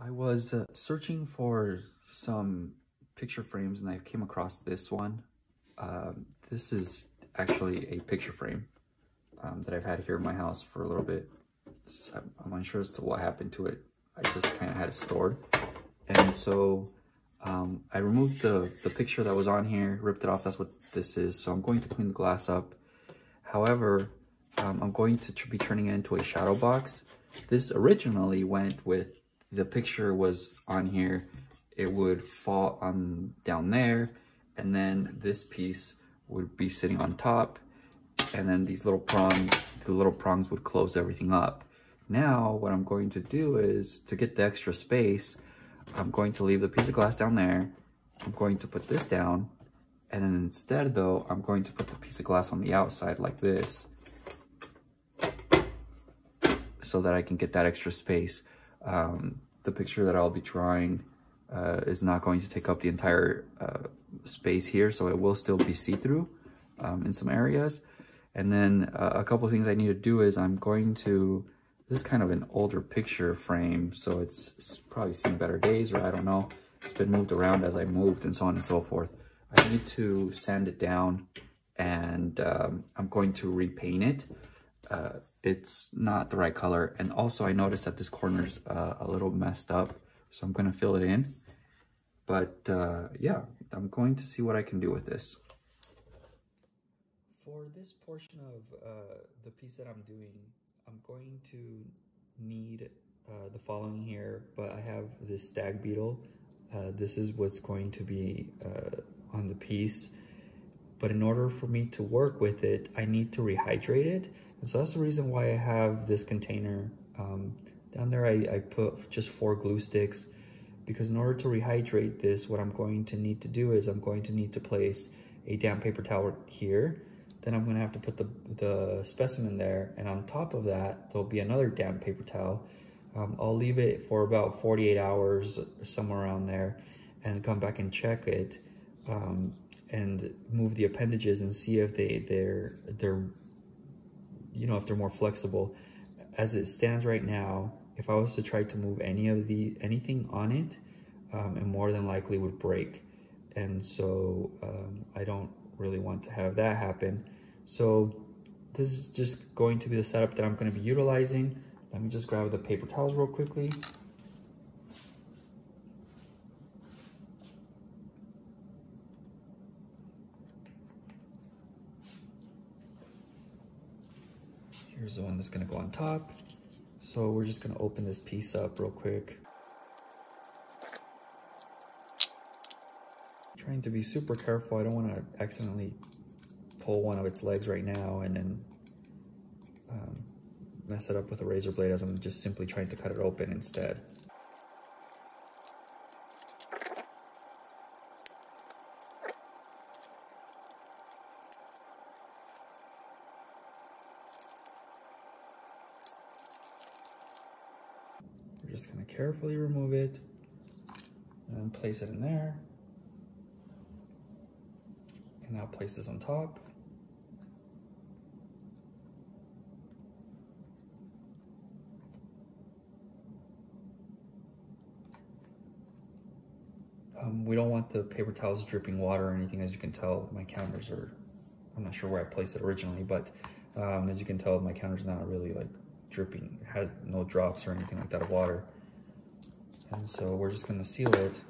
I was searching for some picture frames and I came across this one. This is actually a picture frame that I've had here in my house for a little bit. I'm unsure as to what happened to it. I just kind of had it stored. And so I removed the picture that was on here, ripped it off. That's what this is. So I'm going to clean the glass up. However, I'm going to be turning it into a shadow box. This originally went with the picture was on here. It would fall on down there, and then this piece would be sitting on top, and then these little prongs would close everything up. Now what I'm going to do is, to get the extra space, I'm going to leave the piece of glass down there. I'm going to put this down, and then instead though, I'm going to put the piece of glass on the outside like this, so that I can get that extra space. The picture that I'll be drawing is not going to take up the entire space here, so it will still be see-through in some areas. And then a couple of things I need to do is I'm going to, this is kind of an older picture frame, so it's probably seen better days, or I don't know. It's been moved around as I moved and so on and so forth. I need to sand it down, and I'm going to repaint it. It's not the right color, and also I noticed that this corner's a little messed up, so I'm going to fill it in. But yeah, I'm going to see what I can do with this. For this portion of the piece that I'm doing, I'm going to need the following here, but I have this stag beetle. This is what's going to be on the piece, but in order for me to work with it, I need to rehydrate it. And so that's the reason why I have this container. Down there I put just 4 glue sticks, because in order to rehydrate this, what I'm going to need to do is I'm going to need to place a damp paper towel here. Then I'm going to have to put the specimen there, and on top of that there'll be another damp paper towel. I'll leave it for about 48 hours, somewhere around there, and come back and check it, and move the appendages and see if they're you know, if they're more flexible. As it stands right now, if I was to try to move anything on it, it more than likely would break. And so I don't really want to have that happen. So this is just going to be the setup that I'm going to be utilizing. Let me just grab the paper towels real quickly. Here's the one that's going to go on top. So we're just going to open this piece up real quick. Trying to be super careful. I don't want to accidentally pull one of its legs right now and then mess it up with a razor blade, as I'm just simply trying to cut it open instead. We're just going to carefully remove it and place it in there. And now place this on top. We don't want the paper towels dripping water or anything. As you can tell, my counters are, I'm not sure where I placed it originally, but as you can tell, my counter's not really like dripping. It has no drops or anything like that of water. And so we're just gonna seal it,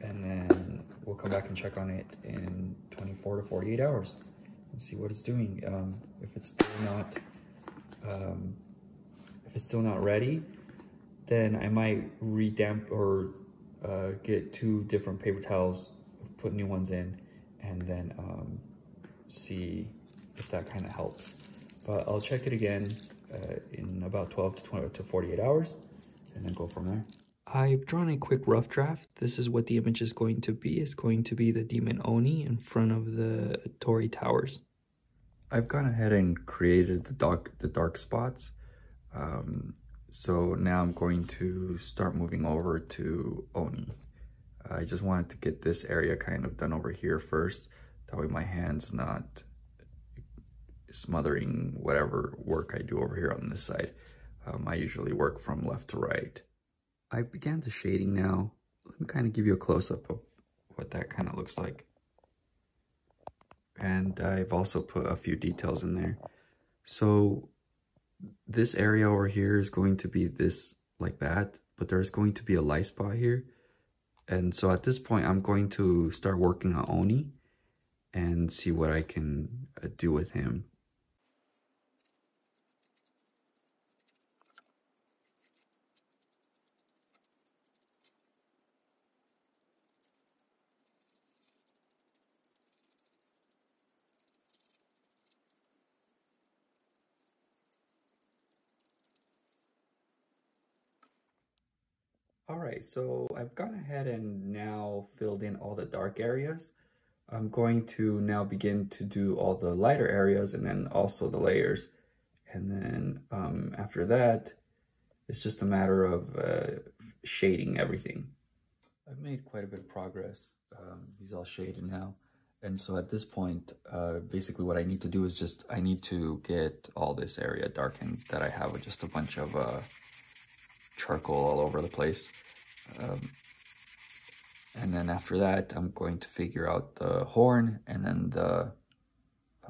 and then we'll come back and check on it in 24 to 48 hours and see what it's doing. If it's still not ready, then I might redamp or get 2 different paper towels, put new ones in, and then see if that kind of helps. But I'll check it again in about 12 to 48 hours, and then go from there. I've drawn a quick rough draft. This is what the image is going to be. It's going to be the demon Oni in front of the Torii Towers. I've gone ahead and created the dark spots. So now I'm going to start moving over to Oni. I just wanted to get this area kind of done over here first. That way my hand's not smothering whatever work I do over here on this side. I usually work from left to right. I began the shading now. Let me kind of give you a close-up of what that kind of looks like. And I've also put a few details in there. So this area over here is going to be this like that, but there's going to be a light spot here. And so at this point, I'm going to start working on Oni and see what I can do with him. All right, so I've gone ahead and now filled in all the dark areas. I'm going to now begin to do all the lighter areas and then also the layers. And then after that, it's just a matter of shading everything. I've made quite a bit of progress. He's all shaded now. And so at this point, basically what I need to do is I need to get all this area darkened that I have with just a bunch of charcoal all over the place. And then after that, I'm going to figure out the horn and then the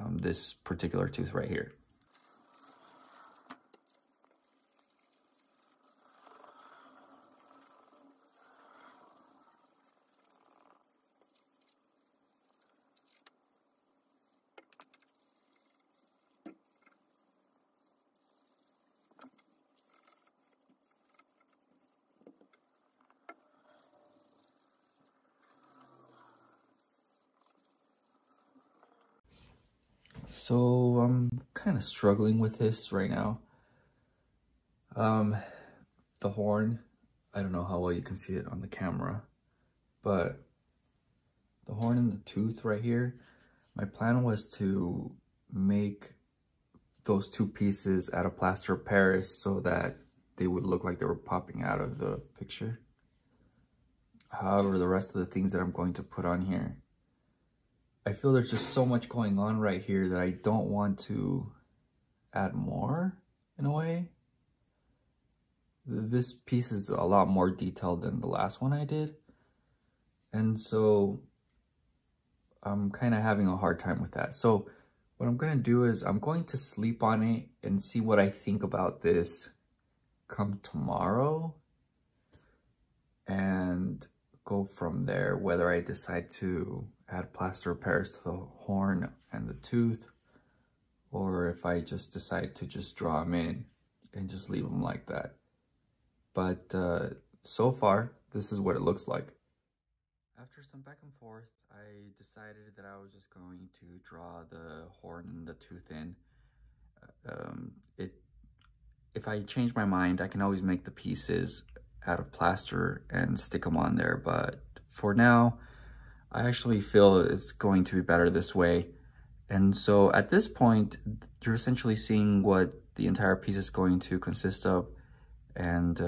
this particular tooth right here. So I'm kind of struggling with this right now. The horn, I don't know how well you can see it on the camera, but the horn and the tooth right here, my plan was to make those two pieces out of plaster of Paris so that they would look like they were popping out of the picture. However, the rest of the things that I'm going to put on here, I feel there's just so much going on right here that I don't want to add more in a way. This piece is a lot more detailed than the last one I did. And so I'm kind of having a hard time with that. So what I'm going to do is I'm going to sleep on it and see what I think about this come tomorrow. And go from there, whether I decide to add plaster of Paris to the horn and the tooth, or if I just decide to just draw them in and just leave them like that. But so far, this is what it looks like. After some back and forth, I decided that I was just going to draw the horn and the tooth in. If I change my mind, I can always make the pieces out of plaster and stick them on there. But for now, I actually feel it's going to be better this way. And so at this point, you're essentially seeing what the entire piece is going to consist of. And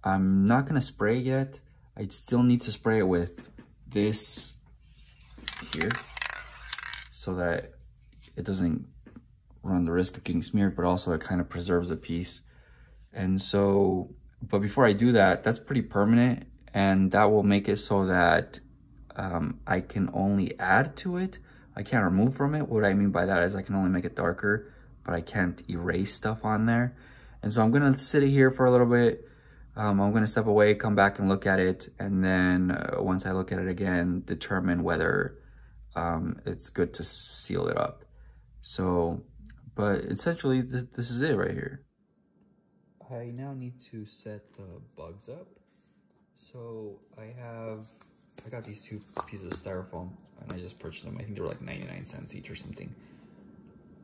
I'm not going to spray yet. I still need to spray it with this here so that it doesn't run the risk of getting smeared, but also it kind of preserves the piece. And so, but before I do that, that's pretty permanent, and that will make it so that I can only add to it. I can't remove from it. What I mean by that is I can only make it darker, but I can't erase stuff on there. And so I'm gonna sit it here for a little bit. I'm gonna step away, come back and look at it. And then once I look at it again, determine whether it's good to seal it up. So, but essentially this is it right here. I now need to set the bugs up. So I got these two pieces of styrofoam and I just purchased them. I think they were like 99 cents each or something.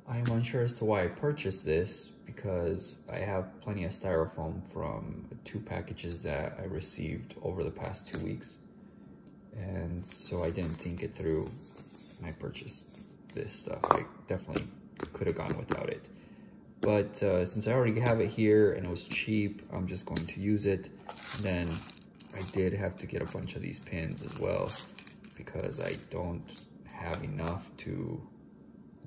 I am unsure as to why I purchased this because I have plenty of styrofoam from 2 packages that I received over the past 2 weeks. And so I didn't think it through and I purchased this stuff. I definitely could have gone without it. But since I already have it here and it was cheap, I'm just going to use it. And then I did have to get a bunch of these pins as well because I don't have enough to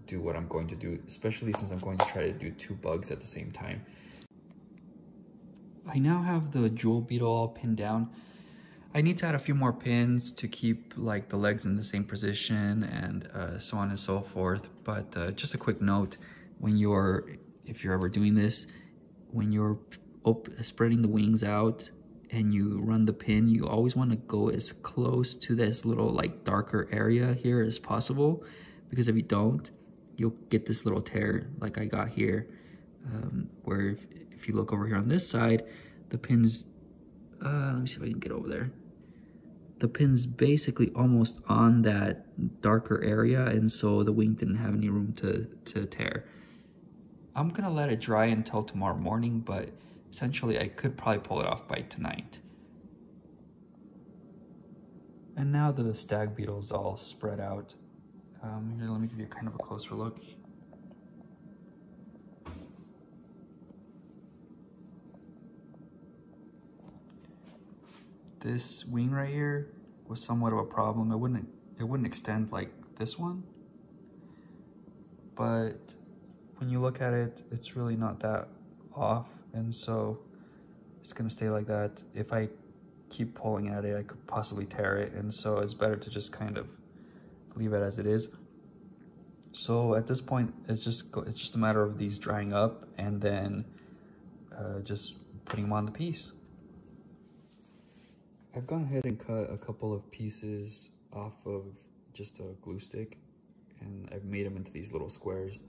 do what I'm going to do, especially since I'm going to try to do 2 bugs at the same time. I now have the jewel beetle all pinned down. I need to add a few more pins to keep like the legs in the same position and so on and so forth. But just a quick note, if you're ever doing this, when you're spreading the wings out and you run the pin, you always want to go as close to this little like darker area here as possible, because if you don't, you'll get this little tear like I got here, where if you look over here on this side, the pin's, let me see if I can get over there. The pin's basically almost on that darker area, and so the wing didn't have any room to tear. I'm gonna let it dry until tomorrow morning, but essentially I could probably pull it off by tonight. And now the stag beetle is all spread out. Here, let me give you kind of a closer look. This wing right here was somewhat of a problem. It wouldn't extend like this one, but when you look at it, it's really not that off, and so it's gonna stay like that. If I keep pulling at it, I could possibly tear it, and so it's better to just kind of leave it as it is. So at this point, it's just a matter of these drying up and then just putting them on the piece. I've gone ahead and cut a couple of pieces off of just a glue stick, and I've made them into these little squares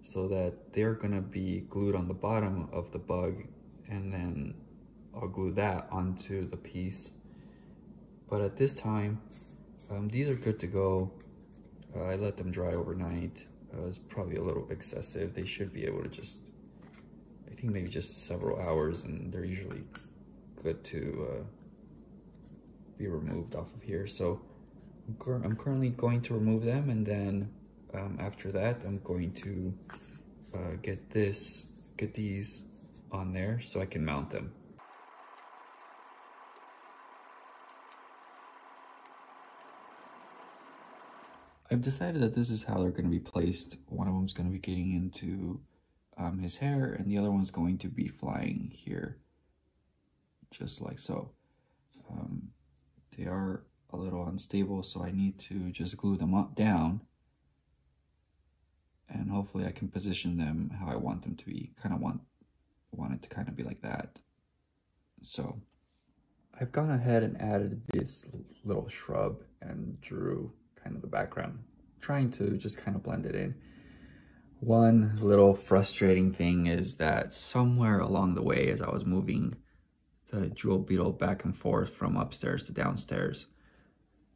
so that they're gonna be glued on the bottom of the bug, and then I'll glue that onto the piece. But at this time, these are good to go. I let them dry overnight. It was probably a little excessive. They should be able to just, I think maybe just several hours, and they're usually good to be removed off of here. So I'm currently going to remove them, and then after that I'm going to get these on there so I can mount them. I've decided that this is how they're going to be placed. One of them is going to be getting into his hair, and the other one's going to be flying here, just like so. They are a little unstable, so I need to just glue them up down, and hopefully I can position them how I want them to be. Kind of want it to kind of be like that. So I've gone ahead and added this little shrub and drew kind of the background, trying to just kind of blend it in. One little frustrating thing is that somewhere along the way, as I was moving the jewel beetle back and forth from upstairs to downstairs,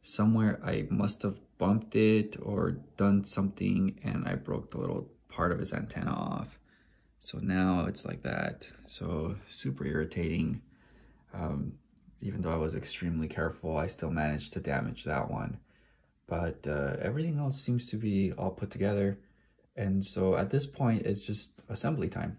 somewhere I must have bumped it or done something, and I broke the little part of his antenna off. So now it's like that. So super irritating. Even though I was extremely careful, I still managed to damage that one. But everything else seems to be all put together. And so at this point, it's just assembly time.